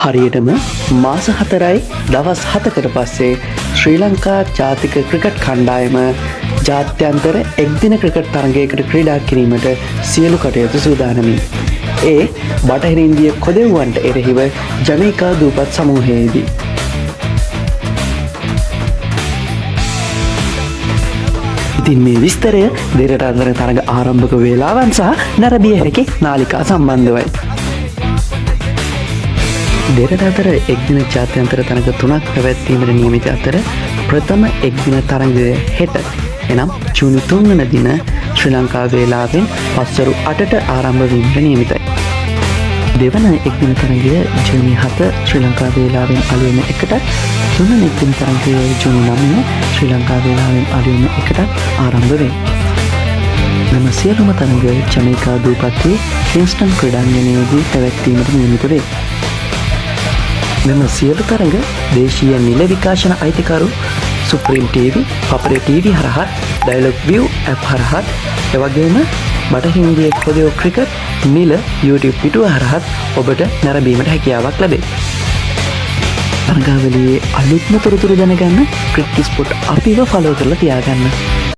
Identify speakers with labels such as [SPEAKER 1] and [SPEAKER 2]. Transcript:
[SPEAKER 1] හරියටම මාස 4යි දවස් 7කට පස්සේ ශ්‍රී ලංකා ජාතික ක්‍රිකට් කණ්ඩායම ජාත්‍යන්තර එක්දින ක්‍රිකට් තරගයකට ක්‍රීඩා කිරීමට සියලු කටයුතු සූදානමින්. ඒ බටහිර ඉන්දිය කොදෙව්වන්ට එරෙහිව ජනයිකා දූපත් සමූහයේදී. ඉතින් මේ විස්තරය දෙරට අතර තරග ආරම්භක වේලාවන් සහ නැරඹිය හැකි නාලිකා සම්බන්ධවයි. දෙරට අතර එක්දින ජාත්‍යන්තර තරග 3ක් පැවැත්වීමට නියමිත අතර ප්‍රථම එක්දින තරගය හෙට එනම් ජූනි 3 වන දින ශ්‍රී ලංකා වේලාවෙන් පස්වරු 8ට ආරම්භ වීමට නියමිතයි. දෙවන එක්දින තරගය ජූනි 7 ශ්‍රී ලංකා වේලාවෙන් අලුයම 1ට, තුන්වන එක්දින තරගය ජූනි 9 ශ්‍රී ලංකා වේලාවෙන් අලුයම 1ට ආරම්භ වේ. මෙම සියලුම තරග ජමයිකා දූපත්වයේ කින්ස්ටන් ක්‍රීඩාංගණයේදී පැවැත්වීමට නියමිත වේ. මෙම සියලු තරග දේශීය නිල විකාශන අයිතිකරු සුප්‍රීම් TV, පපරේ TV හරහා ඩයලොග් view ඇප් හරහා එවැගේම බටහිර ඉන්දිය කොදෙව් ක්‍රිකට් නිල YouTube පිටුව හරහා ඔබට නැරඹීමට හැකියාවක් ලැබේ. තරගාවලියේ අලුත්ම තොරතුරු දැනගන්න ක්‍රිකට් ස්පොට් අපිව ෆලෝ කරලා තියාගන්න.